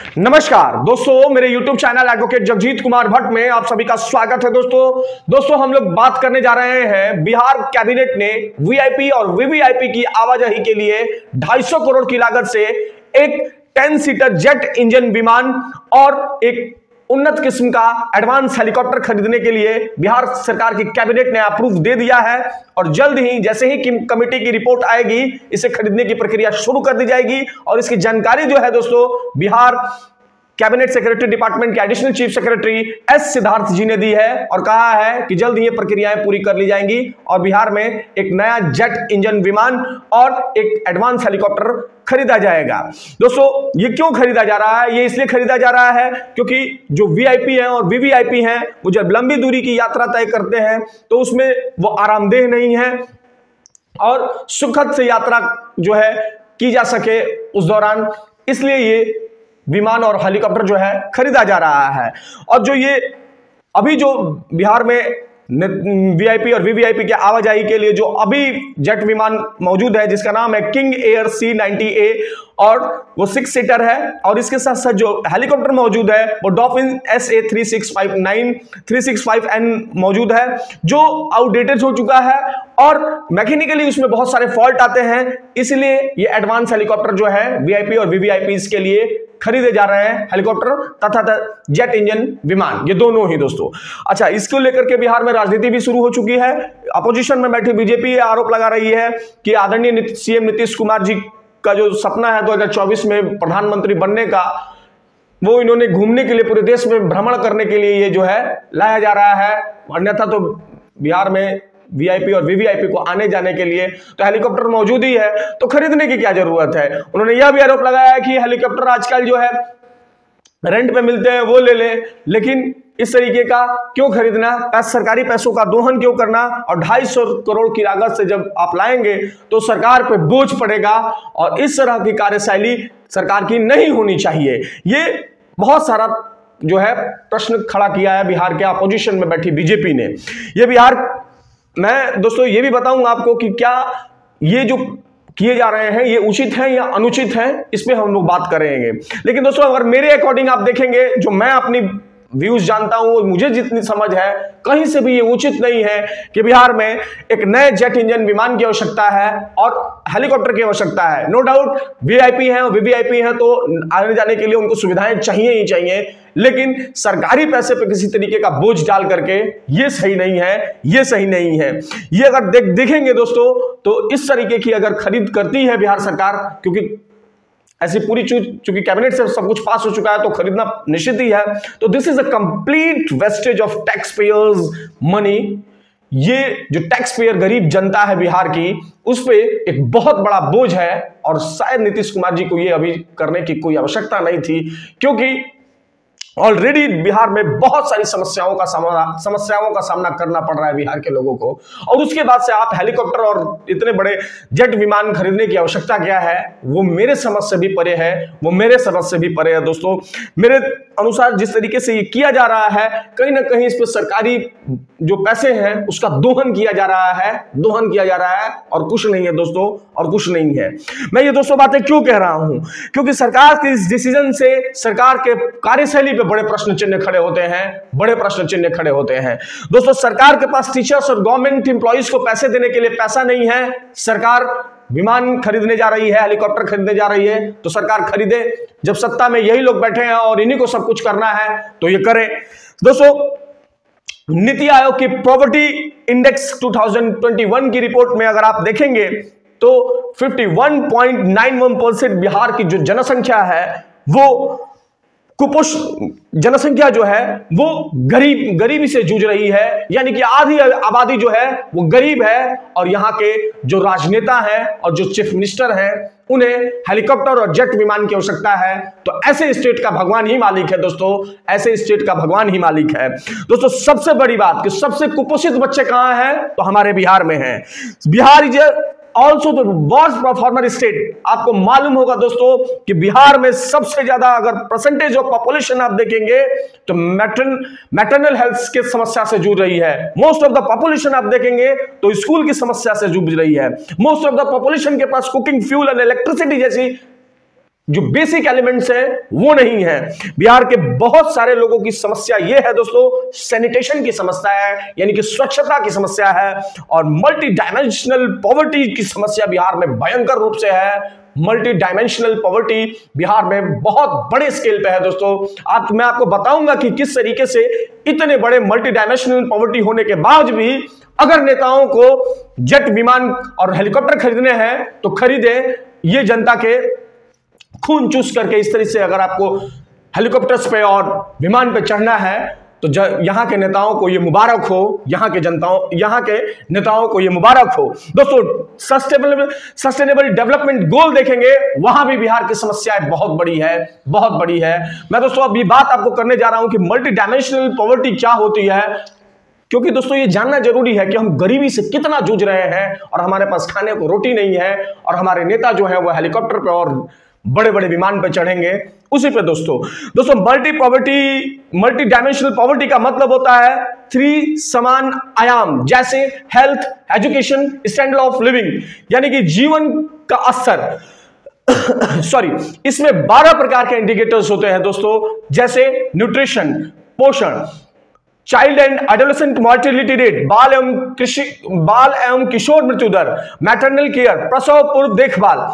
नमस्कार दोस्तों, मेरे YouTube channel advocate Jagjit Kumar Bhatt में आप सभी का स्वागत है। दोस्तों हम लोग बात करने जा रहे हैं, बिहार कैबिनेट ने वीआईपी और वीवीआईपी की आवाजाही के लिए 250 करोड़ की लागत से एक 10 सीटर जेट इंजन विमान और एक उन्नत किस्म का एडवांस हेलीकॉप्टर खरीदने के लिए बिहार सरकार की कैबिनेट ने अप्रूव दे दिया है और जल्द ही जैसे ही कमेटी की रिपोर्ट आएगी इसे खरीदने की प्रक्रिया शुरू कर दी जाएगी। और इसकी जानकारी जो है दोस्तों, बिहार कैबिनेट सेक्रेटरी डिपार्टमेंट के additional chief secretary S Siddharth ji ने दी है और कहा है कि जल्द ही ये प्रक्रियाएं पूरी कर ली जाएंगी और बिहार में एक नया जेट इंजन विमान और एक एडवांस हेलीकॉप्टर खरीदा जाएगा। दोस्तों ये क्यों खरीदा जा रहा है? ये इसलिए खरीदा जा रहा है क्योंकि जो वीआईपी हैं और वीवीआईपी हैं वो जब लंबी दूरी की यात्रा तय करते हैं तो उसमें वो आरामदेह नहीं है और सुखद से यात्रा जो है की जा सके उस दौरान, इसलिए ये विमान और हेलीकॉप्टर जो है खरीदा जा रहा है। और जो ये अभी जो बिहार में वीआईपी और वीवीआईपी के आवाजाही के लिए जो अभी जेट विमान मौजूद है जिसका नाम है किंग एयर C-90A और वो 6 सीटर है और इसके साथ साथ जो हेलीकॉप्टर मौजूद है वो डॉल्फिन SA-3659-365N मौजूद है जो आउटडेटेड हो चुका है और मैकेनिकली उसमें बहुत सारे फॉल्ट आते हैं, इसलिए ये एडवांस हेलीकॉप्टर जो है वीआईपी और वीवीआईपी के लिए खरीदे जा रहे हैं, हेलीकॉप्टर तथा जेट इंजन विमान, ये दोनों ही दोस्तों। अच्छा, इसको लेकर के बिहार में राजनीति भी शुरू हो चुकी है। अपोजिशन में बैठी बीजेपी आरोप लगा रही है कि आदरणीय सीएम नीतीश कुमार जी का जो सपना है 2024 में प्रधानमंत्री बनने का, वो इन्होंने घूमने के लिए पूरे देश में भ्रमण करने के लिए ये जो है लाया जा रहा है। अन्यथा तो बिहार में वीआईपी और वीवीआईपी को आने जाने के लिए तो हेलीकॉप्टर मौजूद ही है, तो खरीदने की क्या जरूरत है। उन्होंने यह भी आरोप लगाया है कि हेलीकॉप्टर आजकल जो है रेंट पे मिलते हैं वो ले ले, लेकिन इस तरीके का क्यों खरीदना, सरकारी पैसों का दोहन क्यों करना। और 250 करोड़ की लागत से जब आप लाएंगे तो सरकार पे बोझ पड़ेगा और इस तरह की कार्यशैली सरकार की नहीं होनी चाहिए। ये बहुत सारा जो है प्रश्न खड़ा किया है बिहार के अपोजिशन में बैठी बीजेपी ने। ये बिहार, मैं दोस्तों ये भी बताऊंगा आपको कि क्या ये जो किए जा रहे हैं ये उचित है या अनुचित है, इस पे हम लोग बात करेंगे। लेकिन दोस्तों अगर मेरे अकॉर्डिंग आप देखेंगे, जो मैं अपनी व्यूज जानता हूं, मुझे जितनी समझ है, कहीं से भी ये उचित नहीं है कि बिहार में एक नए जेट इंजन विमान की आवश्यकता है और हेलीकॉप्टर की आवश्यकता है। नो डाउट वीआईपी हैं और वीवीआईपी हैं तो आने जाने के लिए उनको सुविधाएं चाहिए ही चाहिए, लेकिन सरकारी पैसे पे किसी तरीके का बोझ डाल करके ये सही नहीं है, ये सही नहीं है। ये अगर देखेंगे दोस्तों तो इस तरीके की अगर खरीद करती है बिहार सरकार, क्योंकि ऐसी पूरी चूंकि कैबिनेट से सब कुछ पास हो चुका है तो खरीदना निश्चित ही है, तो this is a complete wastage of tax payers money. ये जो टैक्स पेयर गरीब जनता है बिहार की, उस पे एक बहुत बड़ा बोझ है और शायद नीतीश कुमार जी को ये अभी करने की कोई आवश्यकता नहीं थी, क्योंकि ऑलरेडी बिहार में बहुत सारी समस्याओं का सामना करना पड़ रहा है बिहार के लोगों को। और उसके बाद से आप हेलीकॉप्टर और इतने बड़े जेट विमान खरीदने की आवश्यकता क्या है, वो मेरे समझ से भी परे है, वो मेरे समझ से भी परे है दोस्तों। मेरे अनुसार जिस तरीके से ये किया जा रहा है, कहीं ना कहीं इस पर सरकारी जो पैसे हैं उसका दोहन किया जा रहा है और कुछ नहीं है दोस्तों, और कुछ नहीं है। मैं ये दोस्तों बातें क्यों कह रहा हूं, क्योंकि सरकार के इस डिसीजन से सरकार के कार्यशैली पे बड़े प्रश्न चिन्ह खड़े होते हैं। दोस्तों सरकार के पास टीचर्स और गवर्नमेंट एम्प्लॉइज को पैसे देने के लिए पैसा नहीं है। सरकार विमान खरीदने जा रही है, हेलीकॉप्टर खरीदने जा रही है, तो सरकार खरीदे। जब सत्ता में यही लोग बैठे हैं और इन्हीं को सब कुछ करना है तो ये करें। दोस्तों नीति आयोग की पॉवर्टी इंडेक्स 2021 की रिपोर्ट में अगर आप देखेंगे तो 51.91% बिहार की जो जनसंख्या है वो कुपोषण जनसंख्या जो है वो गरीबी से जूझ रही है, यानी कि आधी आबादी जो है वो गरीब है। और यहाँ के जो राजनेता हैं और जो चीफ मिनिस्टर हैं उन्हें हेलीकॉप्टर और जेट विमान की आवश्यकता है, तो ऐसे स्टेट का भगवान ही मालिक है दोस्तों, ऐसे स्टेट का भगवान ही मालिक है दोस्तों। सबसे बड़ी बात कि सबसे कुपोषित बच्चे कहां हैं, तो हमारे बिहार में हैं। Bihar is also the worst performer state. आपको मालूम होगा दोस्तों कि बिहार में सबसे ज्यादा अगर परसेंटेज ऑफ पॉपुलेशन आप देखेंगे तो मैटरनल हेल्थ के समस्या से जूझ रही है। मोस्ट ऑफ द पॉपुलेशन आप देखेंगे तो स्कूल की समस्या से जूझ रही है। मोस्ट ऑफ द पॉपुलेशन के पास कुकिंग फ्यूल एंड इलेक्ट्रिसिटी जैसी जो बेसिक एलिमेंट्स है वो नहीं है। बिहार के बहुत सारे लोगों की समस्या ये है दोस्तों, सैनिटेशन की समस्या है, यानी कि स्वच्छता की समस्या है, और मल्टी डायमेंशनल पॉवर्टी की समस्या बिहार में भयंकर रूप से है। मल्टी डायमेंशनल पॉवर्टी बिहार में बहुत बड़े स्केल पे है दोस्तों। मैं आपको बताऊंगा कि किस तरीके से इतने बड़े मल्टी डायमेंशनल पॉवर्टी होने के बाद भी अगर नेताओं को जेट विमान और हेलीकॉप्टर खरीदने हैं तो खरीदे। ये जनता के खून चूस करके इस तरह से अगर आपको हेलीकॉप्टर्स पे और विमान पे चढ़ना है तो यहां के नेताओं को ये मुबारक हो, यहां के नेताओं को ये मुबारक हो। दोस्तों सस्टेनेबल डेवलपमेंट गोल देखेंगे, वहां भी बिहार की समस्याएं बहुत बड़ी है। मैं दोस्तों अब ये बात आपको करने जा रहा हूं कि मल्टी डायमेंशनल पॉवर्टी क्या होती है, क्योंकि दोस्तों ये जानना जरूरी है कि हम गरीबी से कितना जूझ रहे हैं और हमारे पास खाने को रोटी नहीं है, और हमारे नेता जो है वो हेलीकॉप्टर पे और बड़े बड़े विमान पे चढ़ेंगे उसी पे। दोस्तों मल्टी डायमेंशनल पॉवर्टी का मतलब होता है 3 समान आयाम, जैसे health, education, standard of living, यानी कि जीवन का स्तर सॉरी, इसमें 12 प्रकार के इंडिकेटर्स होते हैं दोस्तों, जैसे न्यूट्रिशन, पोषण, child and adolescent mortality rate, बाल एवं किशोर मृत्यु दर, मैटरनल केयर, प्रसव पूर्व देखभाल,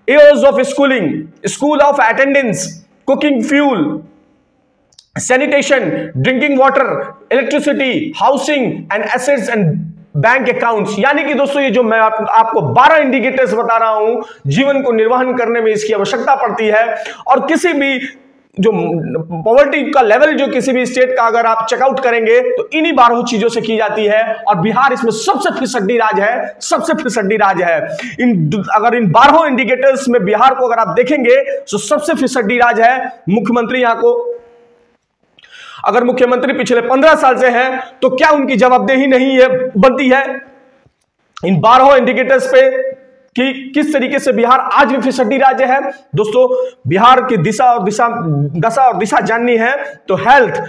years of schooling, school of attendance, cooking fuel, sanitation, drinking water, electricity, housing and assets and bank accounts. यानी कि दोस्तों ये जो मैं आपको 12 इंडिकेटर्स बता रहा हूं, जीवन को निर्वहन करने में इसकी आवश्यकता पड़ती है। और किसी भी जो पॉवर्टी का लेवल जो किसी भी स्टेट का अगर आप चेकआउट करेंगे तो इन्हीं 12 चीजों से की जाती है, और बिहार इसमें सबसे फिसड्डी राज है। अगर इन 12 इंडिकेटर्स में बिहार को अगर आप देखेंगे तो सबसे फिसड्डी राज है। मुख्यमंत्री यहां को, अगर मुख्यमंत्री पिछले 15 साल से हैं तो क्या उनकी जवाबदेही नहीं है बनती है इन 12 इंडिकेटर्स पे कि किस तरीके से बिहार आज भी फिसड्डी राज्य है। दोस्तों बिहार की दशा और दिशा जाननी है तो हेल्थ,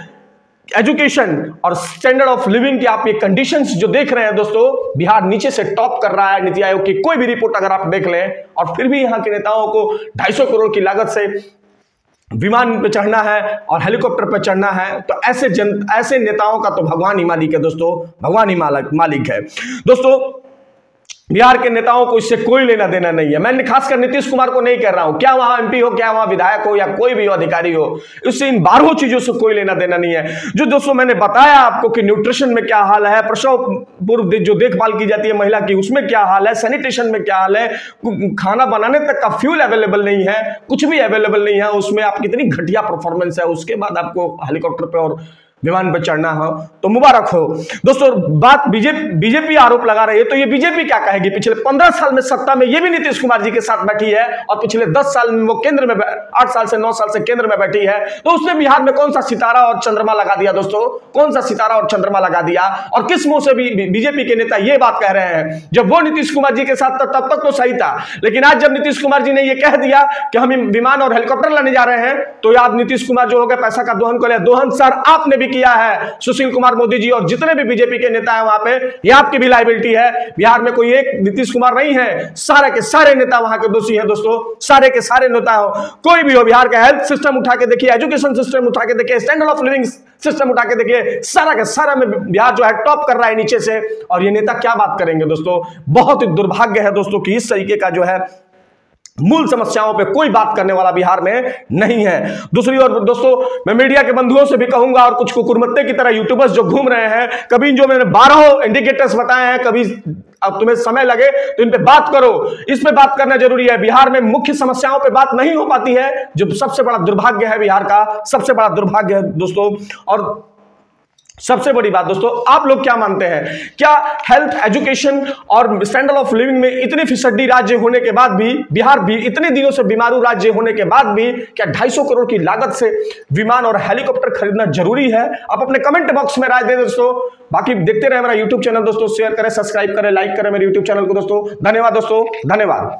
एजुकेशन और स्टैंडर्ड ऑफ लिविंग की आप ये कंडीशंस जो देख रहे हैं दोस्तों, बिहार नीचे से टॉप कर रहा है। नीति आयोग की कोई भी रिपोर्ट अगर आप देख लें, और फिर भी यहाँ के नेताओं को 250 करोड़ की लागत से विमान पे चढ़ना है और हेलीकॉप्टर पे चढ़ना है, तो ऐसे नेताओं का तो भगवान ही मालिक है दोस्तों, भगवान ही मालिक है। दोस्तों बिहार के नेताओं को इससे कोई लेना देना नहीं है। मैं खासकर नीतीश कुमार को नहीं कह रहा हूं, क्या वहां एमपी हो, क्या वहां विधायक हो, या कोई भी अधिकारी हो, इससे इन 12 चीजों से कोई लेना देना नहीं है। जो दोस्तों मैंने बताया आपको कि न्यूट्रिशन में क्या हाल है, प्रसव पूर्व जो देखभाल की जाती है महिला की उसमें क्या हाल है, सैनिटेशन में क्या हाल है, खाना बनाने तक का फ्यूल अवेलेबल नहीं है, कुछ भी अवेलेबल नहीं है, उसमें आप कितनी घटिया परफॉर्मेंस है, उसके बाद आपको हेलीकॉप्टर पे और विमान पर चढ़ना हो तो मुबारक हो। दोस्तों बात बीजेपी आरोप लगा रही है, तो ये बीजेपी क्या कहेगी? पिछले 15 साल में सत्ता में ये भी नीतीश कुमार जी के साथ बैठी है, और पिछले 10 साल में वो केंद्र में 8 साल से 9 साल से केंद्र में बैठी है, तो उसने बिहार में कौन सा सितारा और चंद्रमा लगा दिया दोस्तों? कौन सा सितारा और चंद्रमा लगा दिया? और किस मुंह से भी बीजेपी के नेता ये बात कह रहे हैं? जब वो नीतीश कुमार जी के साथ था तब तक तो सही था, लेकिन आज जब नीतीश कुमार जी ने ये कह दिया कि हम विमान और हेलीकॉप्टर लाने जा रहे हैं, तो याद नीतीश कुमार जो हो गए पैसा का दोहन कर, दोहन सर आपने भी किया है, सुशील कुमार मोदी जी और जितने भी बीजेपी के नेता हैं वहां पे, ये आपकी भी लायबिलिटी है। बिहार में कोई एक नीतीश कुमार नहीं है, सारे के सारे नेता वहां के दोषी हैं दोस्तों, सारे के सारे नेता हो, कोई भी हो। बिहार का हेल्थ सिस्टम उठा के देखिए, एजुकेशन सिस्टम उठा के देखिए, स्टैंडर्ड ऑफ लिविंग सिस्टम उठा के देखिए, सारा के सारा में बिहार जो है टॉप कर रहा है नीचे से। और ये नेता क्या बात करेंगे दोस्तों? बहुत ही दुर्भाग्य है दोस्तों कि इस तरीके का जो है मूल समस्याओं पे कोई बात करने वाला बिहार में नहीं है। दूसरी ओर दोस्तों मैं मीडिया के बंधुओं से भी कहूंगा, और कुछ कुकुरमत्ते की तरह यूट्यूबर्स जो घूम रहे हैं, कभी जो मैंने 12 इंडिकेटर्स बताए हैं, कभी अब तुम्हें समय लगे तो इन पे बात करो, इस पे बात करना जरूरी है। बिहार में मुख्य समस्याओं पे बात नहीं हो पाती है, जो सबसे बड़ा दुर्भाग्य है बिहार का, सबसे बड़ा दुर्भाग्य है दोस्तों। और सबसे बड़ी बात दोस्तों, आप लोग क्या मानते हैं? क्या हेल्थ, एजुकेशन और स्टैंडर्ड ऑफ लिविंग में इतनी फिसड्डी राज्य होने के बाद भी, बिहार भी इतने दिनों से बीमारू राज्य होने के बाद भी, क्या 250 करोड़ की लागत से विमान और हेलीकॉप्टर खरीदना जरूरी है? आप अपने कमेंट बॉक्स में राय दें दोस्तों। बाकी देखते रहे मेरा यूट्यूब चैनल दोस्तों, शेयर करें, सब्सक्राइब करें, लाइक करें मेरे यूट्यूब चैनल को दोस्तों। धन्यवाद दोस्तों, धन्यवाद।